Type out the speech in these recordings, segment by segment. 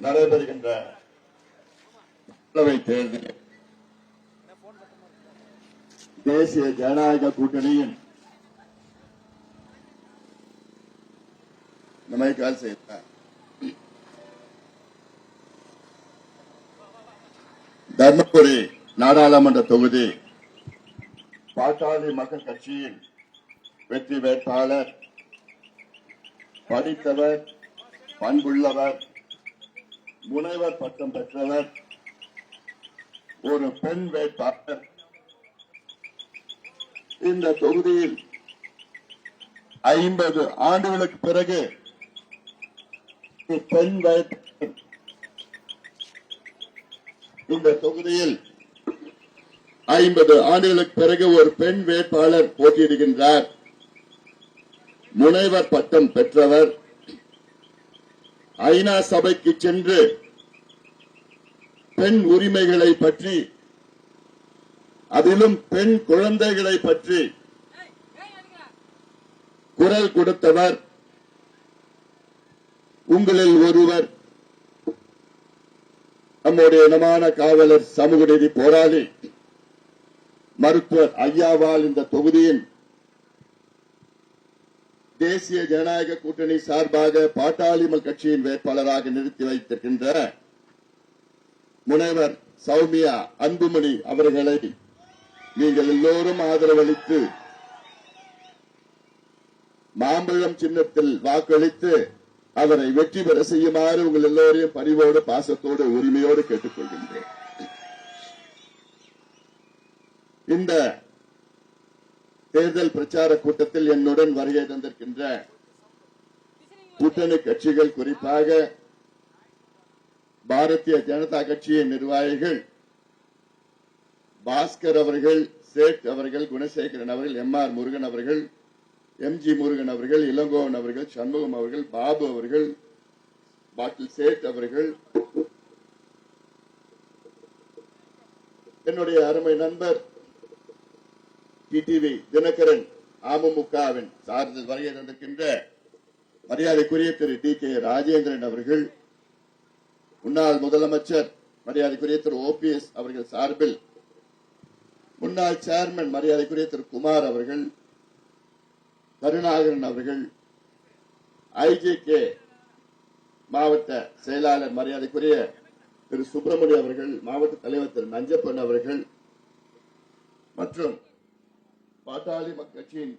நடைபெறுகின்ற தேர்தலில் தேசிய ஜனநாயக கூட்டணியின் நமைக்கால் செய்த தர்மபுரி நாடாளுமன்ற தொகுதி பாட்டாளி மக்கள் கட்சியின் வெற்றி வேட்பாளர் படித்தவர், பண்புள்ளவர், முனைவர் பட்டம் பெற்றவர், ஒரு பெண் வேட்பாளர். இந்த தொகுதியில் 50 ஆண்டுகளுக்கு பிறகு பெண் வேட்பாளர் இந்த தொகுதியில் 50 ஆண்டுகளுக்கு பிறகு ஒரு பெண் வேட்பாளர் போட்டியிடுகின்றார். முனைவர் பட்டம் பெற்றவர், ஐநா சபைக்கு சென்று பெண் உரிமைகளை பற்றி, அதிலும் பெண் குழந்தைகளை பற்றி குரல் கொடுத்தவர். உங்களில் ஒருவர் நம்முடைய இனமான காவலர், சமூக நீதி போராளி மருத்துவர் ஐயாவால் இந்த தொகுதியின் தேசிய ஜனநாயக கூட்டணி சார்பாக பாட்டாளி மக்கள் கட்சியின் வேட்பாளராக நிறுத்தி வைத்திருக்கின்ற முனைவர் சௌமியா அன்புமணி அவர்களை நீங்கள் எல்லோரும் ஆதரவளித்து மாம்பழம் சின்னத்தில் வாக்களித்து அவரை வெற்றி பெற செய்யுமாறு உங்கள் எல்லோரையும் பணிவோடு, பாசத்தோடு, உரிமையோடு கேட்டுக் கொள்கின்றேன். இந்த தேர்தல் பிரச்சார கூட்டத்தில் என்னுடன் வருகை தந்திருக்கின்ற கூட்டணி கட்சிகள், குறிப்பாக பாரதிய ஜனதா கட்சியின் நிர்வாகிகள் பாஸ்கர் அவர்கள், சேட் அவர்கள், குணசேகரன் அவர்கள், MR முருகன் அவர்கள், MG முருகன் அவர்கள், இளங்கோவன் அவர்கள், சண்முகம் அவர்கள், பாபு அவர்கள், பாட்டில் சேட் அவர்கள், என்னுடைய அருமை நண்பர் டிடிவி தினகரன் அமமுகவின் சார்பில் வருகை தந்திருக்கின்ற மரியாதைக்குரிய திரு DK ராஜேந்திரன் அவர்கள், முன்னாள் முதலமைச்சர் மரியாதைக்குரிய திரு OPS அவர்கள் சார்பில் முன்னாள் சேர்மன் மரியாதைக்குரிய திரு குமார் அவர்கள், கருணாகரன் அவர்கள், IJK மாவட்ட செயலாளர் மரியாதைக்குரிய திரு சுப்பிரமணியம் அவர்கள், மாவட்ட தலைவர் திரு நஞ்சப்பன் அவர்கள் மற்றும் பாட்டாளி மக்கள் கட்சியின்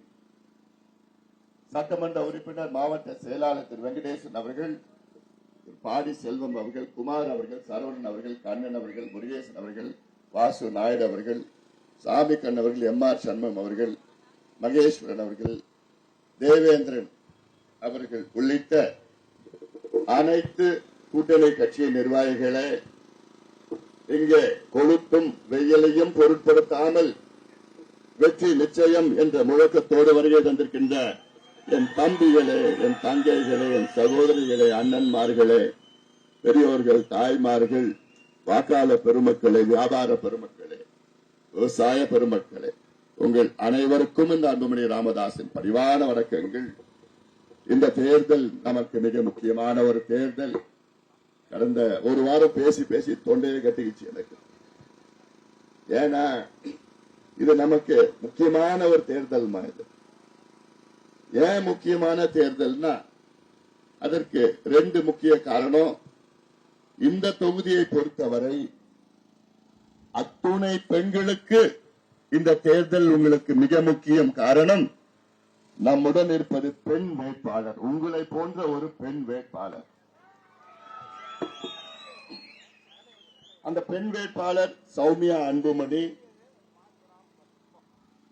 சட்டமன்ற உறுப்பினர் மாவட்ட செயலாளர் திரு வெங்கடேசன் அவர்கள், பாடி செல்வம் அவர்கள், குமார் அவர்கள், சரவணன் அவர்கள், கண்ணன் அவர்கள், முருகேசன் அவர்கள், வாசு நாயுடு அவர்கள், சாமி கண் அவர்கள், MR சண்முகம் அவர்கள், மகேஸ்வரன் அவர்கள், தேவேந்திரன் அவர்கள் உள்ளிட்ட அனைத்து கூட்டணி கட்சியின் நிர்வாகிகளே, இங்கே கொளுத்தும் வெயிலையும் பொருட்படுத்தாமல் வெற்றி நிச்சயம் என்ற முழக்கத்தோடு வருகை தந்திருக்கின்ற என் தம்பிகளே, என் தங்கைகளே, என் சகோதரிகளே, அண்ணன்மார்களே, பெரியோர்கள், தாய்மார்கள், வாக்காளர் பெருமக்களே, வியாபார பெருமக்களே, விவசாய பெருமக்களே, உங்கள் அனைவருக்கும் இந்த அன்புமணி ராமதாசின் பரிவான வணக்கங்கள். இந்த தேர்தல் நமக்கு மிக முக்கியமான ஒரு தேர்தல். கடந்த ஒரு வாரம் பேசி பேசி தொண்டையை கட்டிக்கிச்சு எனக்கு. ஏன்னா இது நமக்கு முக்கியமான ஒரு தேர்தல் மாதிரி. ஏன் முக்கியமான தேர்தல்னா அதற்கு 2 முக்கிய காரணம். இந்த தொகுதியை பொறுத்தவரை அத்துணை பெண்களுக்கு இந்த தேர்தல் உங்களுக்கு மிக முக்கியம். காரணம், நம்முடன் இருப்பது பெண் வேட்பாளர், உங்களை போன்ற ஒரு பெண் வேட்பாளர். அந்த பெண் வேட்பாளர் சௌமியா அன்புமணி.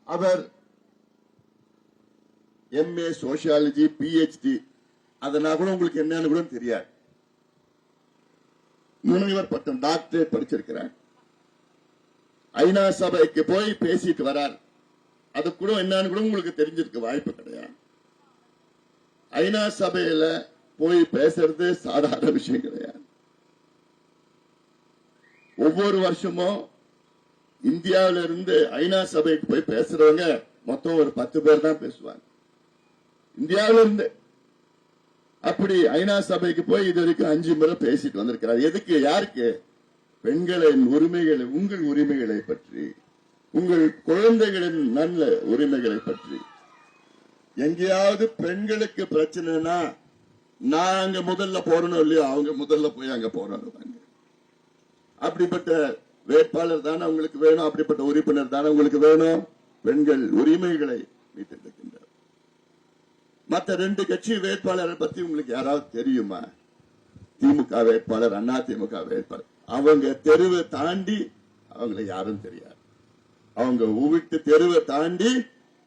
அவர் MA சோசியாலஜி, PhD, அதனால கூட உங்களுக்கு என்னன்னு கூட தெரியாது. முனைவர் பட்டம், டாக்டரேட் படிச்சிருக்கிறார். ஐநா சபைக்கு போய் பேசிட்டு வரார். அது கூட என்னன்னு கூட உங்களுக்கு தெரிஞ்சிருக்க வாய்ப்பு கிடையாது. ஐநா சபையில போய் பேசுறது சாதாரண விஷயம் கிடையாது. ஒவ்வொரு வருஷமும் இந்தியாவிலிருந்து ஐநா சபைக்கு போய் பேசுறவங்க மொத்தம் ஒரு 10 பேர் தான் பேசுவாங்க இந்தியாவில இருந்து. அப்படி ஐநா சபைக்கு போய் இது வரைக்கும் 5 முறை பேசிட்டு வந்திருக்கிறார். எதுக்கு? யாருக்கு? பெண்களின் உரிமைகளை, உங்கள் உரிமைகளை பற்றி, உங்கள் குழந்தைகளின் நல்ல உரிமைகளை பற்றி. எங்கேயாவது பெண்களுக்கு பிரச்சனைனா நான் அங்க முதல்ல போறணும் இல்லையோ, அவங்க முதல்ல போய் அங்க போராடுவாங்க. அப்படிப்பட்ட வேட்பாளர் தானே உங்களுக்கு வேணும், அப்படிப்பட்ட உறுப்பினர் தானே உங்களுக்கு வேணும். பெண்கள் உரிமைகளை மீட்டெடுக்கின்றார். மற்ற 2 கட்சி வேட்பாளரை பத்தி உங்களுக்கு யாராவது தெரியுமா? திமுக வேட்பாளர், அண்ணா திமுக வேட்பாளர், அவங்க தெருவை தாண்டி அவங்களை யாரும் தெரியாது. அவங்க வீட்டு தெருவை தாண்டி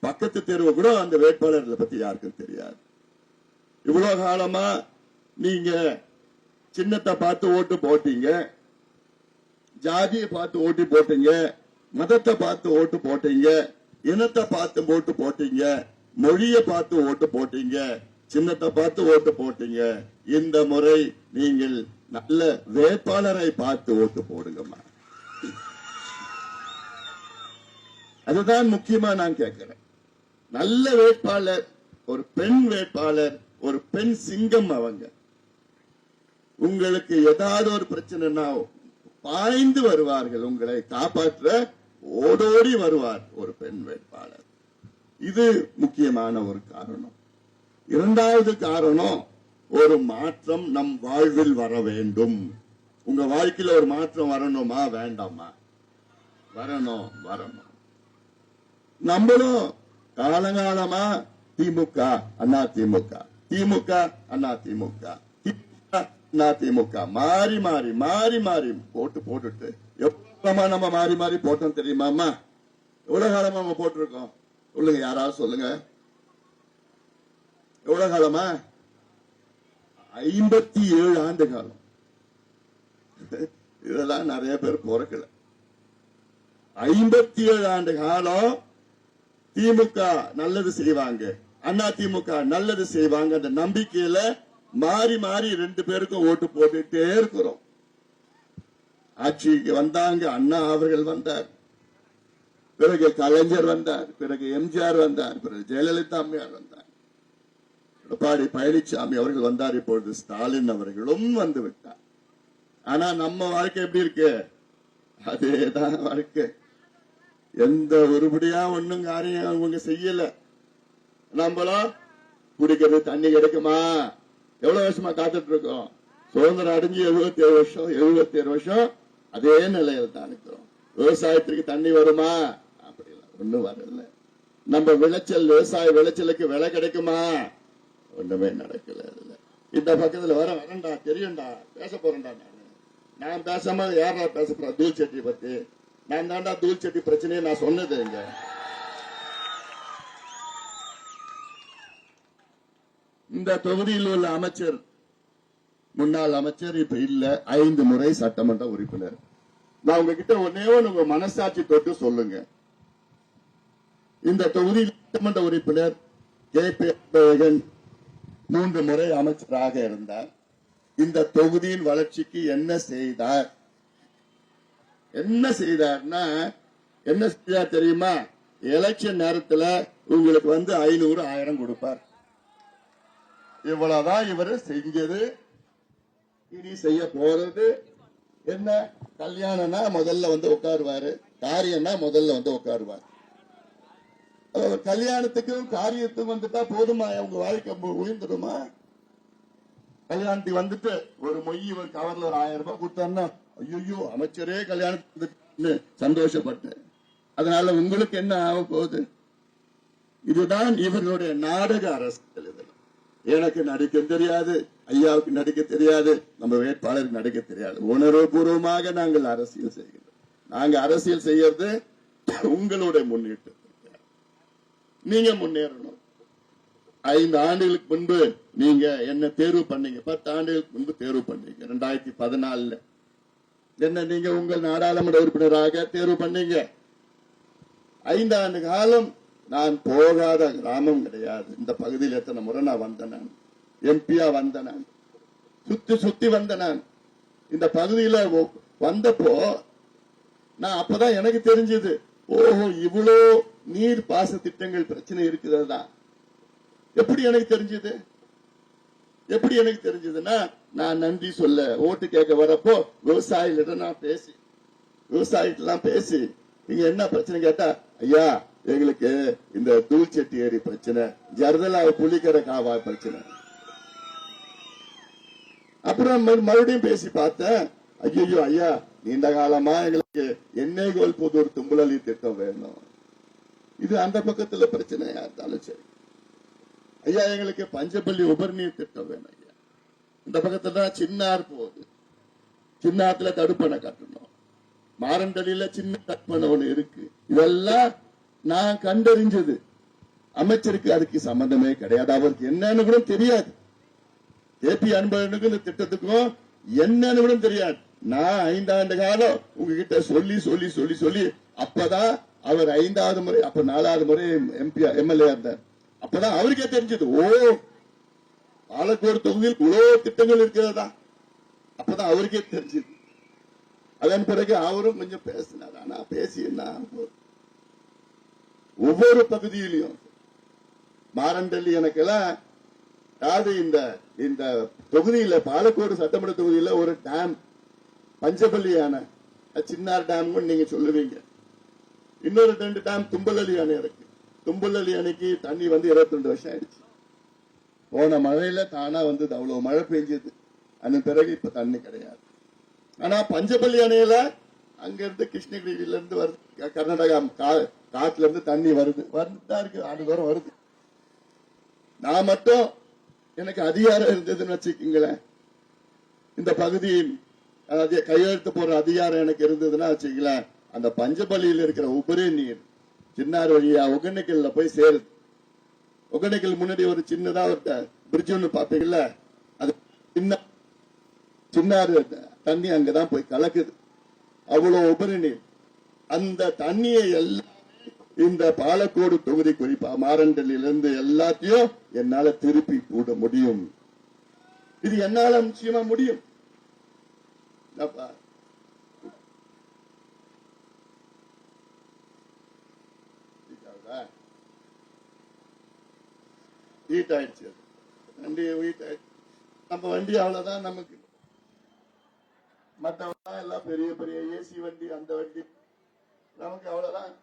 பக்கத்து தெருவை கூட அந்த வேட்பாளர்களை பத்தி யாருக்கும் தெரியாது. இவ்வளவு காலமா நீங்க சின்னத்தை பார்த்து ஓட்டு போட்டீங்க, ஜாதியை பார்த்து ஓட்டு போட்டீங்க, மதத்தை பார்த்து ஓட்டு போட்டீங்க, இனத்தை பார்த்து ஓட்டு போட்டீங்க, மொழியை பார்த்து ஓட்டு போட்டீங்க, சின்னத்தை பார்த்து ஓட்டு போட்டீங்க. இந்த முறை நீங்கள் நல்ல வேட்பாளரை பார்த்து ஓட்டு போடுங்கம்மா. அதுதான் முக்கியமா நான் கேட்கிறேன். நல்ல வேட்பாளர், ஒரு பெண் வேட்பாளர், ஒரு பெண் சிங்கம். அவங்க உங்களுக்கு ஏதாவது ஒரு பிரச்சனைனா பாய்ந்து வருவார்கள், உங்களை காப்பாற்ற ஓடோடி வருவார் ஒரு பெண் வேட்பாளர். இது முக்கியமான ஒரு காரணம். இரண்டாவது காரணம், ஒரு மாற்றம் நம் வாழ்வில் வர வேண்டும். உங்க வாழ்க்கையில ஒரு மாற்றம் வரணுமா வேண்டாமா? வரணும், வரணும். நம்மளும் காலகாலமா திமுக அண்ணா திமுக, திமுக அண்ணா திமுக, அண்ணா திமுக மாறி மாறி மாறி மாறி போட்டு போட்டுட்டு எப்பமா நம்ம மாறி மாறி போட்டோம் தெரியுமாமா? எவ்வளவு காலமா நம்ம போட்டிருக்கோம் சொல்லுங்க, யாராவது சொல்லுங்க. எவ்வளவு காலமா? 57 ஆண்டு காலம். இதெல்லாம் நிறைய பேர் பிறக்கல. 57 ஆண்டு காலம் திமுக நல்லது செய்வாங்க, அண்ணா திமுக நல்லது செய்வாங்க, அந்த நம்பிக்கையில மாறி மாறி 2 பேருக்கும் ஓட்டு போட்டுட்டே இருக்கிறோம். ஆட்சிக்கு வந்தாங்க, அண்ணா அவர்கள் வந்தார், பிறகு கலைஞர் வந்தார், பிறகு எம்ஜிஆர் வந்தார், பிறகு ஜெயலலிதா அம்மையார் வந்தார், எடப்பாடி பழனிசாமி அவர்கள் வந்தார், இப்பொழுது ஸ்டாலின் அவர்களும் வந்து விட்டார். ஆனா நம்ம வாழ்க்கை எப்படி இருக்கு? அதேதான் வாழ்க்கை. எந்த ஒருபடியா ஒண்ணும் காரியம் அவங்க செய்யல. நம்மளும் குடிக்கிறது தண்ணி கிடைக்குமா? எவ்வளவு வருஷமா காத்துட்டு இருக்கோம். சுதந்திரம் அடைஞ்சு 77 வருஷம் அதே நிலையில தான் இருக்கிறோம். விவசாயத்திற்கு தண்ணி வருமா? அப்படி ஒண்ணும் வரல. நம்ம விளைச்சல், விவசாய விளைச்சலுக்கு விலை கிடைக்குமா? ஒண்ணுமே நடக்கல. இந்த பக்கத்துல வரேன்டா, தெரியும்டா, பேச போறேன்டா. நான் பேசாம யாரா பேச போறா? தூள் செட்டி பத்தி நான் தாண்டா தூள் செட்டி பிரச்சனையை நான் சொன்னது. இங்க இந்த தொகுதியில் உள்ள அமைச்சர், முன்னாள் அமைச்சர், இப்ப இல்ல, 5 முறை சட்டமன்ற உறுப்பினர். நான் உங்ககிட்ட ஒன்னே உங்க மனசாட்சி தொட்டு சொல்லுங்க. இந்த தொகுதியில் சட்டமன்ற உறுப்பினர் கே.பி. அன்பழகன் 3 முறை அமைச்சராக இருந்தார். இந்த தொகுதியின் வளர்ச்சிக்கு என்ன செய்தார்? என்ன செய்தார்னா, என்ன செய்தார் தெரியுமா? எலெக்ஷன் நேரத்தில் உங்களுக்கு 500 1000 கொடுப்பார். இவ்வளவுதான் இவர் செஞ்சது. இனி செய்ய போறது என்ன? கல்யாணம்னா முதல்ல உட்காருவாரு, காரியம்னா முதல்ல உட்காருவார். கல்யாணத்துக்கும் காரியத்துக்கும் வந்துட்டா போதுமா? உங்க வாழ்க்கை உயர்ந்துடுமா? கல்யாணத்துக்கு வந்துட்டு ஒரு மொய் ஒரு கவர்ல ஒரு 1000 ரூபாய் கொடுத்தாருன்னா, ஐயோ அமைச்சரே கல்யாணத்துக்கு சந்தோஷப்பட்டேன். அதனால உங்களுக்கு என்ன ஆக போகுது? இதுதான் இவர்களுடைய நாடக அரசியல். இதில் எனக்கு நடிக்க தெரியாது, ஐயாவுக்கு நடிக்க தெரியாது, நம்ம வேட்பாளருக்கு நடிக்க தெரியாது. உணர்வுபூர்வமாக நாங்கள் அரசியல் செய்கிறோம். நாங்க அரசியல் செய்யறது உங்களுடைய முன்னேற்றம். நீங்க முன்னேறணும். 5 ஆண்டுகளுக்கு முன்பு நீங்க என்ன தேர்வு பண்ணீங்க? 10 ஆண்டுகளுக்கு முன்பு தேர்வு பண்ணீங்க. 2014 என்ன நீங்க உங்கள் நாடாளுமன்ற உறுப்பினராக தேர்வு பண்ணீங்க. 5 ஆண்டு காலம் நான் போகாத கிராமம் கிடையாது. இந்த பகுதியில் எத்தனை முறை நான் வந்தேன். நான் எம்பியா வந்தேன். நான் சுத்தி வந்தேன். நான் இந்த பகுதியில வந்தப்போ நான் அப்பதான் எனக்கு தெரிஞ்சது, ஓஹோ இவ்வளோ நீர் பாச திட்டங்கள் பிரச்சனை இருக்கிறதா? எப்படி எனக்கு தெரிஞ்சது? எப்படி எனக்கு தெரிஞ்சதுன்னா, நான் நன்றி சொல்ல ஓட்டு கேட்க வரப்போ விவசாயிகிட்ட நான் விவசாயிட்டெல்லாம் பேசி நீங்க என்ன பிரச்சனை கேட்டா, ஐயா எங்களுக்கு இந்த தூள்செட்டி ஏரி பிரச்சனை, ஜர்தலா புலிக்கரை காவா பிரச்சனை. அப்புறம் மறுபடியும் பேசி பார்த்தேன். ஐயோ ஐயா, நீண்ட காலமா எங்களுக்கு எண்ணெய் கோல் புதூர் தும்பலி திட்டம் வேணும். இது அந்த பக்கத்துல பிரச்சனையா இருந்தாலும் சரி. ஐயா எங்களுக்கு பஞ்சப்பள்ளி உபர்நீர் திட்டம் வேணும் ஐயா. இந்த பக்கத்துல சின்னார் போகுது, சின்னாத்துல தடுப்பணை கட்டணும், மாரண்டலியில சின்ன தடுப்பணை ஒண்ணு இருக்கு. இதெல்லாம் நான் கண்டறிஞ்சது. அமைச்சருக்கு அதுக்கு சம்பந்தமே கிடையாது. அவருக்கு என்னன்னு கூட தெரியாது. கேபி அன்பழகனுக்கும் இந்த திட்டத்துக்கும் என்னன்னு கூட தெரியாது. நான் 5 ஆண்டு காலம் உங்ககிட்ட சொல்லி சொல்லி சொல்லி சொல்லி அப்பதான் அவர் 5வது முறை, அப்ப 4வது முறை எம்எல்ஏ இருந்தார். அப்பதான் அவருக்கே தெரிஞ்சது, ஓ பாலக்கோடு தொகுதியில் இவ்வளவு திட்டங்கள் இருக்கிறதா. அப்பதான் அவருக்கே தெரிஞ்சது. அதன் பிறகு அவரும் கொஞ்சம் பேசினார். ஆனா பேசி என்ன, ஒவ்வொரு பகுதியிலையும் மாரண்டல்லி எனக்கெல்லாம், அதாவது இந்த தொகுதியில பாலக்கோடு சட்டமன்ற தொகுதியில ஒரு டேம், பஞ்சப்பள்ளி அணை, சின்னார் டேம் நீங்க சொல்லுவீங்க. இன்னொரு 2 டேம் தும்பலி அணை இருக்கு. தும்பலி அணைக்கு தண்ணி வந்து 22 வருஷம் ஆயிடுச்சு. போன மழையில தானா வந்து அவ்வளவு மழை பெஞ்சது. அதன் பிறகு இப்ப தண்ணி கிடையாது. ஆனா பஞ்சப்பள்ளி அணையில அங்க இருந்து கிருஷ்ணகிரியில இருந்து வருது, கர்நாடகா காட்டுல இருந்து தண்ணி வந்துதான் இருக்கு, ஆண்டுதோறும் வருது. நான் மட்டும் எனக்கு அதிகாரம் இருந்ததுன்னு வச்சுக்கீங்களேன், இந்த பகுதியின் அதாவது கையெழுத்து போற அதிகாரம் எனக்கு இருந்ததுன்னா வச்சுக்கலாம், அந்த பஞ்சப்பள்ளியில் இருக்கிற உபரி நீர் சின்னார் வழியா ஒகேனக்கல்ல போய் சேருது. ஒகேனக்கல் முன்னாடி ஒரு சின்னதா ஒரு பிரிட்ஜ் ஒண்ணு பாப்பீங்கல்ல, அது சின்னாறு தண்ணி அங்கதான் போய் கலக்குது. அவ்வளவு உபரி நீர். அந்த தண்ணியை எல்லாம் இந்த பாலக்கோடு தொகுதி, குறிப்பா மாரண்டலிலிருந்து எல்லாத்தையும் என்னால திருப்பி கூட முடியும். இது என்னால நிச்சயமா முடியும். ஹீட் ஆயிடுச்சு வண்டி, ஹீட் ஆயிடுச்சு. நம்ம வண்டி அவ்வளவுதான். நமக்கு மற்றவங்க எல்லாம் பெரிய பெரிய ஏசி வண்டி, அந்த வண்டி நமக்கு அவ்வளவுதான்.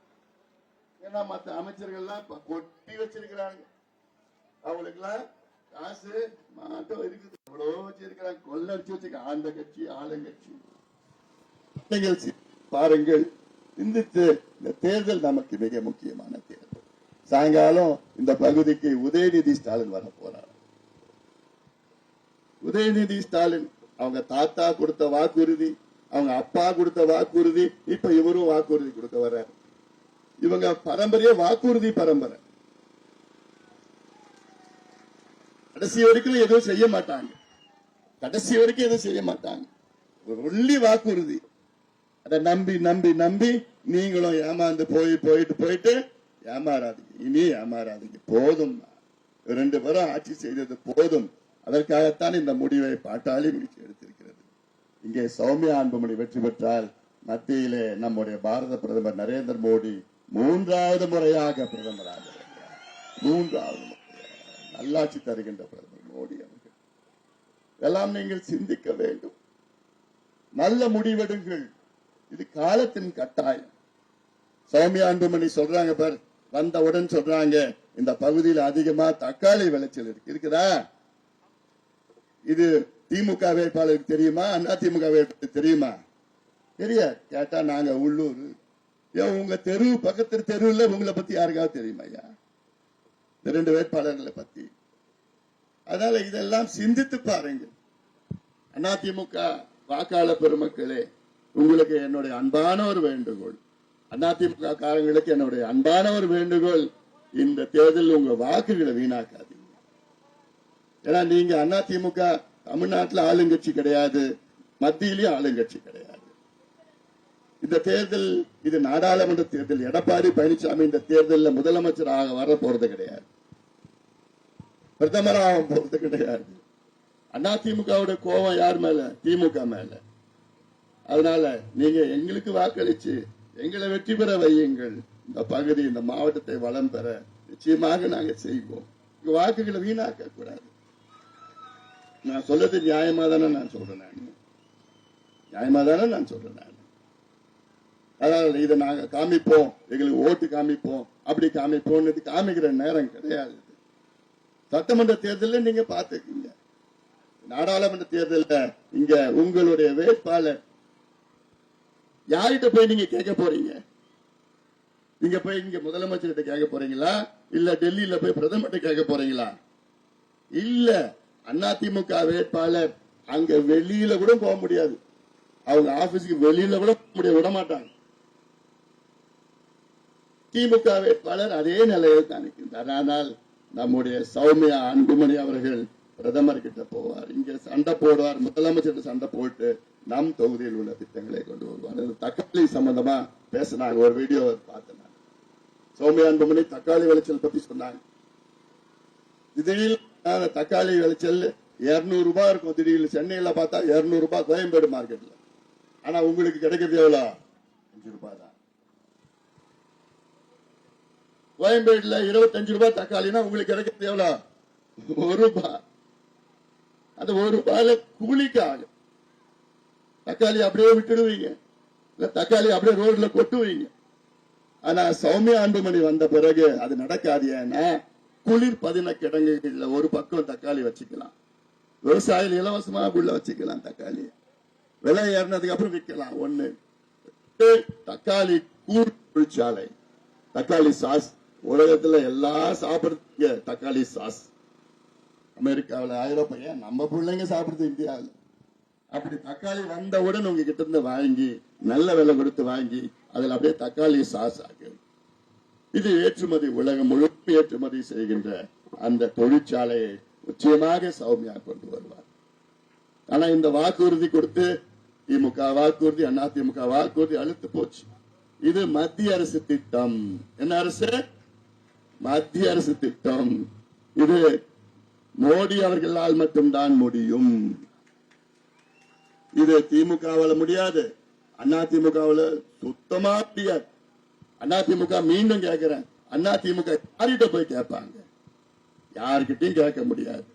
ஏன்னா மற்ற அமைச்சர்கள்லாம் கொட்டி வச்சிருக்கிறாங்க. அவங்களுக்கு எல்லாம் காசு மாட்டம் இருக்குது, எவ்வளவோ வச்சிருக்கிறாங்க, கொள்ளடிச்சு வச்சிருக்க. ஆண்ட கட்சி ஆளுங்கட்சி. நீங்கள் பாருங்கள், இந்த தேர்தல் நமக்கு மிக முக்கியமான தேர்தல். சாயங்காலம் இந்த பகுதிக்கு உதயநிதி ஸ்டாலின் வர போறார். உதயநிதி ஸ்டாலின் அவங்க தாத்தா கொடுத்த வாக்குறுதி, அவங்க அப்பா கொடுத்த வாக்குறுதி, இப்ப இவரும் வாக்குறுதி கொடுக்க வர்றாரு. இவங்க பரம்பரையே வாக்குறுதி பரம்பரை. கடைசி வரைக்கும் எதுவும் செய்ய மாட்டாங்க. கடைசி வரைக்கும் எதுவும் செய்ய மாட்டாங்க. ஒன்லி வாக்குறுதி. அதை நம்பி நம்பி நம்பி நீங்களும் ஏமாந்து போயிட்டு ஏமாறாதீங்க. இனி ஏமாறாதீங்க. போதும். 2 பேரும் ஆட்சி செய்தது போதும். அதற்காகத்தான் இந்த முடிவை பாட்டாளி முடிச்சு எடுத்திருக்கிறது. இங்கே சௌமியா அன்புமணி வெற்றி பெற்றால் மத்தியிலே நம்முடைய பாரத பிரதமர் நரேந்திர மோடி 3வது முறையாக பிரதமராக, 3வது முறையாக நல்லாட்சி தருகின்ற பிரதமர் மோடி அவர்கள். எல்லாம் நீங்கள் சிந்திக்க வேண்டும். நல்ல முடிவெடுங்கள். இது காலத்தின் கட்டாயம். சௌமியா அன்புமணி சொல்றாங்க பார், வந்தவுடன் சொல்றாங்க, இந்த பகுதியில் அதிகமா தக்காளி விளைச்சல் இருக்குதா? இது திமுக வேட்பாளருக்கு தெரியுமா? அதிமுக வேட்பாளருக்கு தெரியுமா? தெரியாது. கேட்டா நாங்க உள்ளூர். உங்க தெரு பக்கத்து தெருவில் உங்களை பத்தி யாருக்காவது தெரியுமா ஐயா? 2 வேட்பாளர்களை பத்தி. அதனால இதெல்லாம் சிந்தித்து பாருங்க. அதிமுக வாக்காளர் பெருமக்களே, உங்களுக்கு என்னுடைய அன்பான ஒரு வேண்டுகோள், அதிமுக காரங்களுக்கு என்னுடைய அன்பான ஒரு வேண்டுகோள், இந்த தேர்தலில் உங்க வாக்குகளை வீணாக்காதீங்க. ஏன்னா நீங்க அதிமுக தமிழ்நாட்டில் ஆளுங்கட்சி கிடையாது, மத்தியிலேயும் ஆளுங்கட்சி கிடையாது. இந்த தேர்தல் இது நாடாளுமன்ற தேர்தல். எடப்பாடி பழனிசாமி இந்த தேர்தலில் முதலமைச்சராக வர போறது கிடையாது, பிரதமராக போறது கிடையாது. அதிமுகவுடைய கோபம் யார் மேல? திமுக மேல. அதனால நீங்க எங்களுக்கு வாக்களிச்சு எங்களை வெற்றி பெற வையுங்கள். இந்த பகுதி இந்த மாவட்டத்தை வளம் பெற நிச்சயமாக நாங்கள் செய்வோம். வாக்குகளை வீணாக்க கூடாது. நான் சொல்றது நியாயமா தானே நான் சொல்றேன். அதாவது இதை நாங்க காமிப்போம், எங்களுக்கு ஓட்டு காமிப்போம், அப்படி காமிப்போம் காமிக்கிற நேரம் கிடையாது. சட்டமன்ற தேர்தலில் நீங்க பாத்துக்கீங்க, நாடாளுமன்ற தேர்தலில் இங்க உங்களுடைய வேட்பாளர் யார்கிட்ட போய் நீங்க கேட்க போறீங்க? நீங்க போய் இங்க முதலமைச்சர்கிட்ட கேட்க போறீங்களா, இல்ல டெல்லியில போய் பிரதமர்கிட்ட கேட்க போறீங்களா? இல்ல, அதிமுக வேட்பாளர் அங்க வெளியில கூட போக முடியாது, அவங்க ஆபீஸ்க்கு வெளியில கூட விட மாட்டாங்க. திமுக வேட்பாளர் அதே நிலையில் தான் இருக்கின்றார். ஆனால் நம்முடைய சௌமியா அன்புமணி அவர்கள் பிரதமர் கிட்ட போவார், இங்க சண்டை போடுவார், முதலமைச்சர் சண்டை போட்டு நம் தொகுதியில் உள்ள திட்டங்களை கொண்டு வருவார். தக்காளி சம்பந்தமா பேசினாங்க, ஒரு வீடியோ பார்த்தேன். சௌமியா அன்புமணி தக்காளி விளைச்சல் பத்தி சொன்னாங்க. திடீர்னு தக்காளி விளைச்சல் 200 ரூபாய் இருக்கும், திடீர்னு சென்னையில பார்த்தா 200 ரூபாய் கோயம்பேடு மார்க்கெட்ல. ஆனா உங்களுக்கு கிடைக்கிறது எவ்வளவு? 5 ரூபாய் தான். கோயம்பேடுல 25 ரூபாய் தக்காளினா உங்களுக்கு கிடைக்கிறது எவ்வளவு? 1 ரூபாய். அந்த 1 ரூபாயில கூலிக்கு ஆகும். தக்காளி அப்படியே விட்டுடுவீங்க, இல்ல தக்காளி அப்படியே ரோட்ல கொட்டுவீங்க. ஆனா சௌமியா அன்புமணி வந்த பிறகு அது நடக்காது. ஏன்னா குளிர் 11 கிடங்குகள்ல ஒரு பக்கம் தக்காளி வச்சுக்கலாம், விவசாயிகள் இலவசமா உள்ள வச்சுக்கலாம், தக்காளி விலை ஏறினதுக்கு அப்புறம் விற்கலாம். ஒண்ணு, தக்காளி கூழ் தொழிற்சாலை, தக்காளி சாஸ் உலகத்துல எல்லாம் சாப்பிடுறது தக்காளி சாஸ். அமெரிக்காவில், ஐரோப்பா, நம்ம பிள்ளைங்க சாப்பிடுறது இந்தியாவில். அப்படி தக்காளி வந்தவுடன் உங்ககிட்ட இருந்து வாங்கி நல்ல விலை கொடுத்து வாங்கி அதுல அப்படியே தக்காளி சாஸ் ஆகு. இது ஏற்றுமதி, உலகம் முழுக்க ஏற்றுமதி செய்கின்ற அந்த தொழிற்சாலையை நிச்சயமாக சௌமியா கொண்டு வருவார். ஆனா இந்த வாக்குறுதி கொடுத்து திமுக வாக்குறுதி, அதிமுக வாக்குறுதி அழுத்து போச்சு. இது மத்திய அரசு திட்டம். என்ன அரசு? மத்திய அரசு திட்டம். இது மோடி அவர்களால் மட்டும்தான் முடியும். இது திமுகவால முடியாது, அதிமுகவால சுத்தமா முடியாது. அதிமுக மீண்டும் கேட்கிறேன், அதிமுக யார்கிட்ட போய் கேட்பாங்க? யாருக்கிட்டையும் கேட்க முடியாது.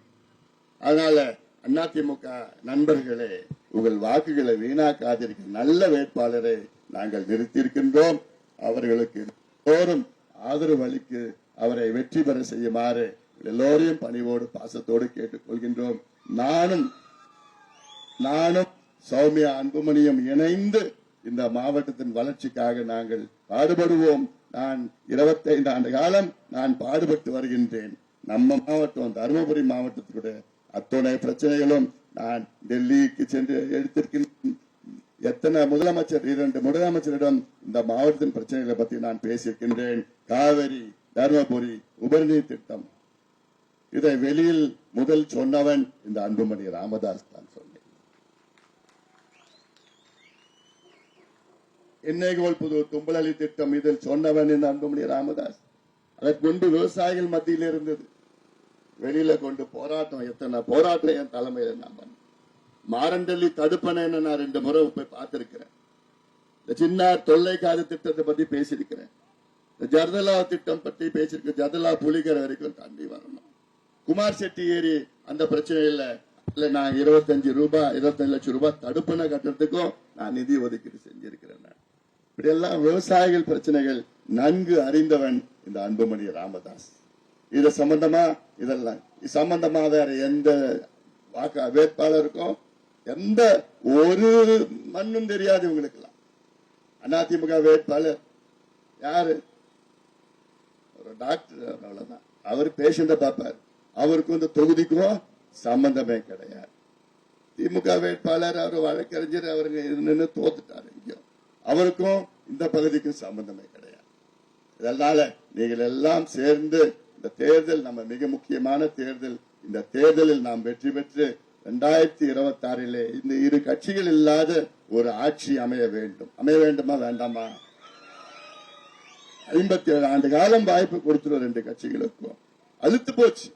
அதனால அதிமுக நண்பர்களே, உங்கள் வாக்குகளை வீணாக்காதிருக்க நல்ல வேட்பாளரை நாங்கள் நிறுத்தியிருக்கின்றோம். அவர்களுக்கு எல்லோரும் ஆதரவு அளித்து அவரை வெற்றி பெற செய்யுமாறு எல்லோரையும் பணிவோடு பாசத்தோடு கேட்டுக்கொள்கின்றோம். நானும் சௌமியா அன்புமணியும் இணைந்து இந்த மாவட்டத்தின் வளர்ச்சிக்காக நாங்கள் பாடுபடுவோம். நான் 25 ஆண்டு காலம் நான் பாடுபட்டு வருகின்றேன். நம்ம மாவட்டம் தருமபுரி மாவட்டத்துடைய அத்தனை பிரச்சனைகளும் நான் டெல்லிக்கு சென்று எடுத்திருக்கின்றேன். எத்தனை முதலமைச்சர், 2 முதலமைச்சரிடம் இந்த மாவட்டத்தின் பிரச்சனைகளை பற்றி நான் பேசியிருக்கின்றேன். காவிரி, தருமபுரி உபரிநீர் திட்டம், இதை வெளியில் முதல் சொன்னவன் இந்த அன்புமணி ராமதாஸ் தான் சொன்னேன். எண்ணெய்கோல்புதூர் தும்பலி திட்டம், இதில் சொன்னவன் இந்த அன்புமணி ராமதாஸ். அதற்கு முன்பு விவசாயிகள் மத்தியில் இருந்தது, வெளியில கொண்டு போராட்டம், எத்தனை போராட்டம் என் தலைமையில் நான் பண்ணேன். மாரண்டல்லி தடுப்பணை நான் 2 முறை போய் பார்த்திருக்கிறேன். இந்த சின்ன தொல்லைக்காத திட்டத்தை பத்தி பேசியிருக்கிறேன். இந்த ஜர்தலா திட்டம் பற்றி பேசியிருக்கேன். ஜர்தலா புலிகரை வரைக்கும் தாண்டி வரணும். குமார் செட்டி ஏரி அந்த பிரச்சனை இல்ல, நான் 25 லட்சம் ரூபாய் தடுப்பணை கட்டுறதுக்கும் நான் நிதி ஒதுக்கீடு செஞ்சிருக்கிறேன். இப்படி எல்லாம் விவசாயிகள் பிரச்சனைகள் நன்கு அறிந்தவன் இந்த அன்புமணி ராமதாஸ். இது சம்பந்தமா, இதெல்லாம் சம்பந்தமா வேற எந்த வேட்பாளருக்கும் எந்த ஒரு மண்ணும் தெரியாது இவங்களுக்கு எல்லாம். அதிமுக வேட்பாளர் யாரு? ஒரு டாக்டர், அவ்வளவுதான். அவர் பேஷண்ட பார்ப்பார், அவருக்கும் இந்த தொகுதிக்கும் சம்பந்தமே கிடையாது. திமுக வேட்பாளர் அவர் வழக்கறிஞர், அவர் நின்று தோத்துட்டாரு, அவருக்கும் இந்த பகுதிக்கும் சம்பந்தமே கிடையாது. இதனால நீங்கள் எல்லாம் சேர்ந்து இந்த தேர்தல் நம்ம மிக முக்கியமான தேர்தல், இந்த தேர்தலில் நாம் வெற்றி பெற்று 2026 இந்த 2 கட்சிகள் இல்லாத ஒரு ஆட்சி அமைய வேண்டும். அமைய வேண்டுமா வேண்டாமா? 57 ஆண்டு காலம் வாய்ப்பு கொடுத்துருவோம் 2 கட்சிகளுக்கும். அழுத்து போச்சு,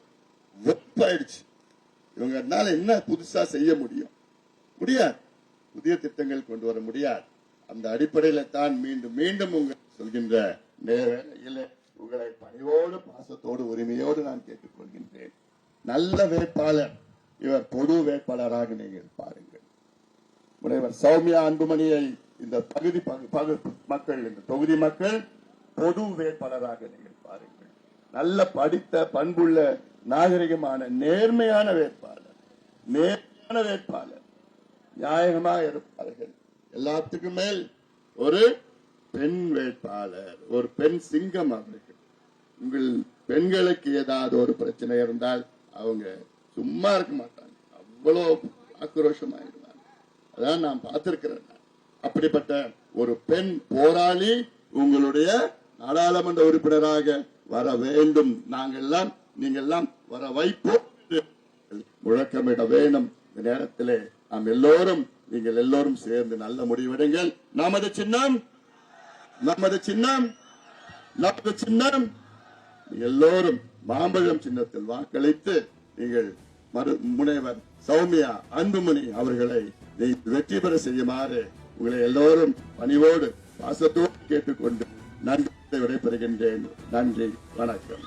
வெப்பாயிடுச்சு. இவங்கனால என்ன புதுசா செய்ய முடியும்? முடியாது. புதிய திட்டங்கள் கொண்டு வர முடியாது. அந்த அடிப்படையில தான் மீண்டும் மீண்டும் உங்களுக்கு சொல்கின்ற நேரில் உங்களை பணிவோடு பாசத்தோடு உரிமையோடு நான் கேட்டுக்கொள்கின்றேன். நல்ல வேட்பாளர், இவர் பொது வேட்பாளராக நீங்கள் பாருங்கள். முனைவர் சௌமியா அன்புமணியை இந்த பகுதி மக்கள், இந்த தொகுதி மக்கள் பொது வேட்பாளராக நீங்கள் பாருங்கள். நல்ல படித்த பண்புள்ள நாகரிகமான நேர்மையான வேட்பாளர், நியாயமாக இருப்பார்கள். எல்லாத்துக்கும் மேல் ஒரு பெண் வேட்பாளர், ஒரு பெண் சிங்கம் அவர்கள். உங்கள் பெண்களுக்கு ஏதாவது ஒரு பிரச்சனை இருந்தால் அவங்க சும்மா இருக்க மாட்டாங்க, அவ்வளவு ஆக்ரோஷமாயிடுவாங்க. அதான் நான் பார்த்திருக்கிறேன். அப்படிப்பட்ட ஒரு பெண் போராளி உங்களுடைய நாடாளுமன்ற உறுப்பினராக வர வேண்டும். நீங்கள் எல்லாம் வர வைப்போம், முழக்கமிட வேண்டும். இந்த நேரத்திலே நாம் நீங்கள் எல்லோரும் சேர்ந்து நல்ல முடிவெடுங்கள். நமது சின்னம் எல்லோரும் மாம்பழம் சின்னத்தில் வாக்களித்து நீங்கள் முனைவர் சௌமியா அன்புமணி அவர்களை வெற்றி பெற செய்யுமாறு உங்களை எல்லோரும் பணிவோடு பாசத்தோடு கேட்டுக்கொண்டு நன்றி விடைபெறுகின்றேன். நன்றி, வணக்கம்.